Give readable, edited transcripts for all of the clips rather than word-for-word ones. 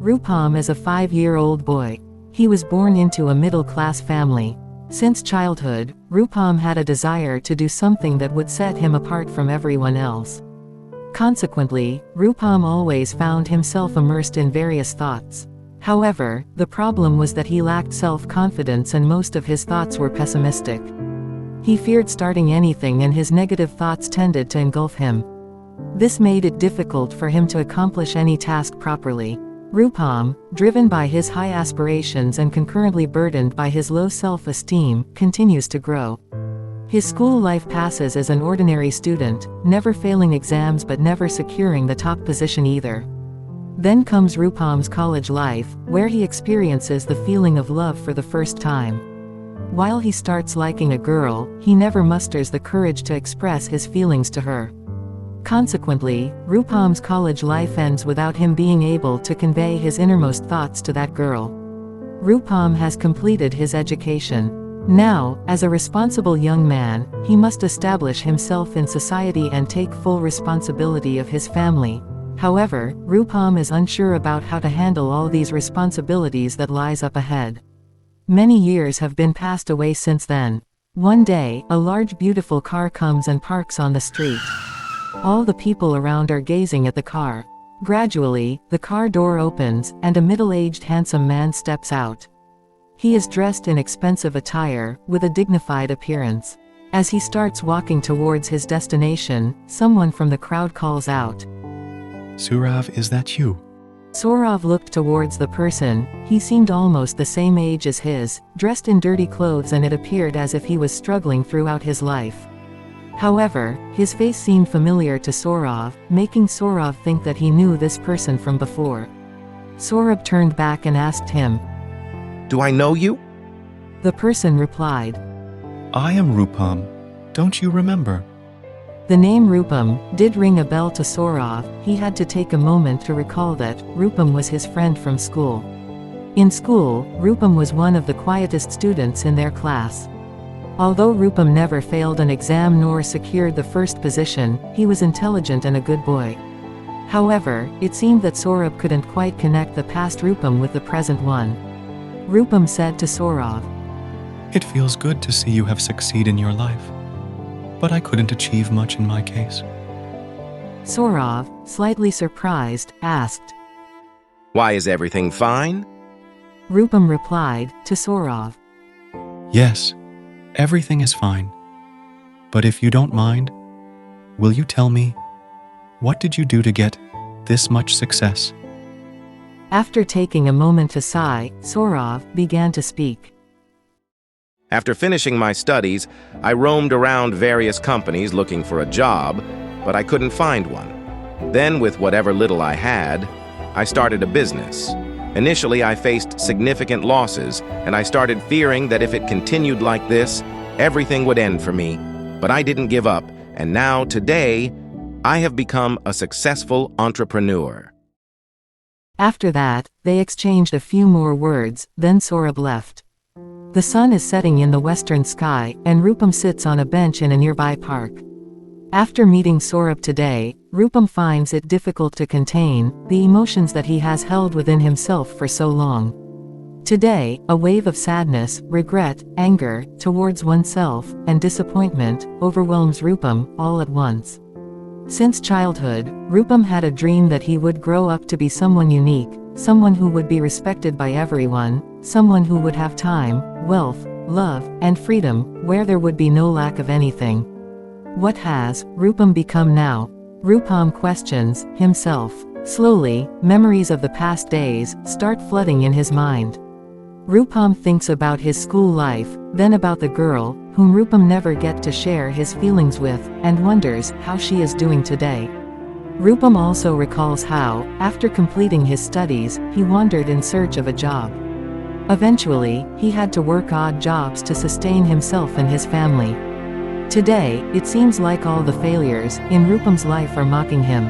Rupam is a 5-year-old boy. He was born into a middle-class family. Since childhood, Rupam had a desire to do something that would set him apart from everyone else. Consequently, Rupam always found himself immersed in various thoughts. However, the problem was that he lacked self-confidence and most of his thoughts were pessimistic. He feared starting anything and his negative thoughts tended to engulf him. This made it difficult for him to accomplish any task properly. Rupam, driven by his high aspirations and concurrently burdened by his low self-esteem, continues to grow. His school life passes as an ordinary student, never failing exams but never securing the top position either. Then comes Rupam's college life, where he experiences the feeling of love for the first time. While he starts liking a girl, he never musters the courage to express his feelings to her. Consequently, Rupam's college life ends without him being able to convey his innermost thoughts to that girl. Rupam has completed his education. Now, as a responsible young man, he must establish himself in society and take full responsibility of his family. However, Rupam is unsure about how to handle all these responsibilities that lies up ahead. Many years have been passed away since then. One day, a large beautiful car comes and parks on the street. All the people around are gazing at the car. Gradually, the car door opens, and a middle-aged handsome man steps out. He is dressed in expensive attire, with a dignified appearance. As he starts walking towards his destination, someone from the crowd calls out, "Surav, is that you?" Saurav looked towards the person. He seemed almost the same age as his, dressed in dirty clothes, and it appeared as if he was struggling throughout his life. However, his face seemed familiar to Saurav, making Saurav think that he knew this person from before. Saurav turned back and asked him, "Do I know you?" The person replied, "I am Rupam. Don't you remember?" The name Rupam did ring a bell to Saurav. He had to take a moment to recall that Rupam was his friend from school. In school, Rupam was one of the quietest students in their class. Although Rupam never failed an exam nor secured the first position, he was intelligent and a good boy. However, it seemed that Saurav couldn't quite connect the past Rupam with the present one. Rupam said to Saurav, "It feels good to see you have succeeded in your life. But I couldn't achieve much in my case." Saurav, slightly surprised, asked, "Why, is everything fine?" Rupam replied to Saurav, "Yes, everything is fine. But if you don't mind, will you tell me, what did you do to get this much success?" After taking a moment to sigh, Saurav began to speak. After finishing my studies, I roamed around various companies looking for a job, but I couldn't find one. Then, with whatever little I had, I started a business. Initially, I faced significant losses, and I started fearing that if it continued like this, everything would end for me. But I didn't give up, and now, today, I have become a successful entrepreneur. After that, they exchanged a few more words, then Saurav left. The sun is setting in the western sky, and Rupam sits on a bench in a nearby park. After meeting Saurav today, Rupam finds it difficult to contain the emotions that he has held within himself for so long. Today, a wave of sadness, regret, anger towards oneself, and disappointment overwhelms Rupam all at once. Since childhood, Rupam had a dream that he would grow up to be someone unique, someone who would be respected by everyone, someone who would have time, wealth, love, and freedom, where there would be no lack of anything. What has Rupam become now? Rupam questions himself. Slowly, memories of the past days start flooding in his mind. Rupam thinks about his school life, then about the girl, whom Rupam never get to share his feelings with, and wonders how she is doing today. Rupam also recalls how, after completing his studies, he wandered in search of a job. Eventually, he had to work odd jobs to sustain himself and his family. Today, it seems like all the failures in Rupam's life are mocking him.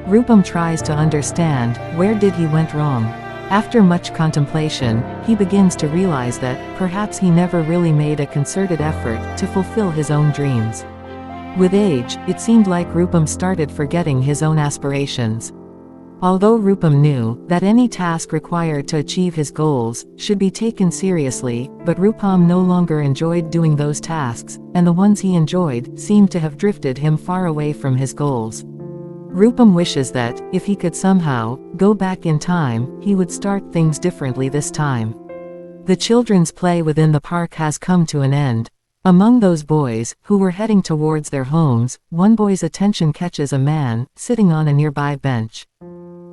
Rupam tries to understand, where did he went wrong? After much contemplation, he begins to realize that, perhaps he never really made a concerted effort to fulfill his own dreams. With age, it seemed like Rupam started forgetting his own aspirations. Although Rupam knew that any task required to achieve his goals should be taken seriously, but Rupam no longer enjoyed doing those tasks, and the ones he enjoyed seemed to have drifted him far away from his goals. Rupam wishes that, if he could somehow go back in time, he would start things differently this time. The children's play within the park has come to an end. Among those boys, who were heading towards their homes, one boy's attention catches a man sitting on a nearby bench.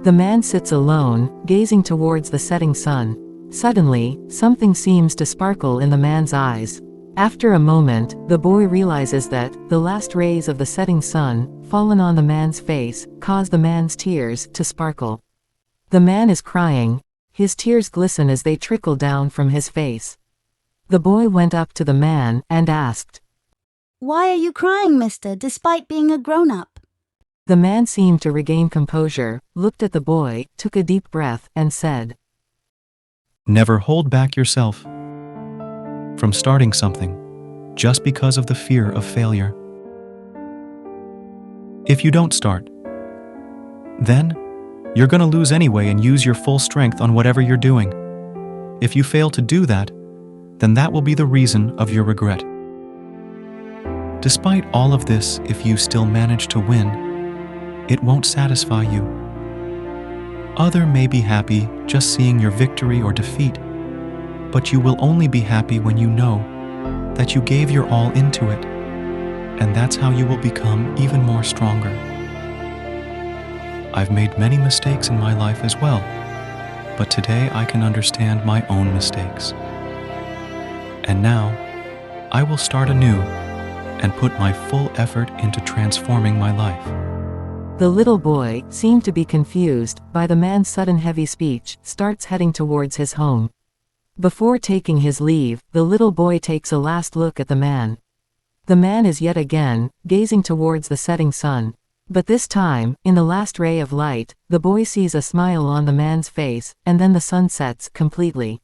The man sits alone, gazing towards the setting sun. Suddenly, something seems to sparkle in the man's eyes. After a moment, the boy realizes that the last rays of the setting sun, fallen on the man's face, cause the man's tears to sparkle. The man is crying. His tears glisten as they trickle down from his face. The boy went up to the man and asked, "Why are you crying, mister, despite being a grown-up?" The man seemed to regain composure, looked at the boy, took a deep breath, and said, Never hold back yourself from starting something just because of the fear of failure. If you don't start, then you're going to lose anyway and use your full strength on whatever you're doing. If you fail to do that, then that will be the reason of your regret. Despite all of this, if you still manage to win, it won't satisfy you. Others may be happy just seeing your victory or defeat, but you will only be happy when you know that you gave your all into it, and that's how you will become even more stronger. I've made many mistakes in my life as well, but today I can understand my own mistakes. And now, I will start anew and put my full effort into transforming my life. The little boy seemed to be confused by the man's sudden heavy speech, starts heading towards his home. Before taking his leave, the little boy takes a last look at the man. The man is yet again gazing towards the setting sun. But this time, in the last ray of light, the boy sees a smile on the man's face, and then the sun sets completely.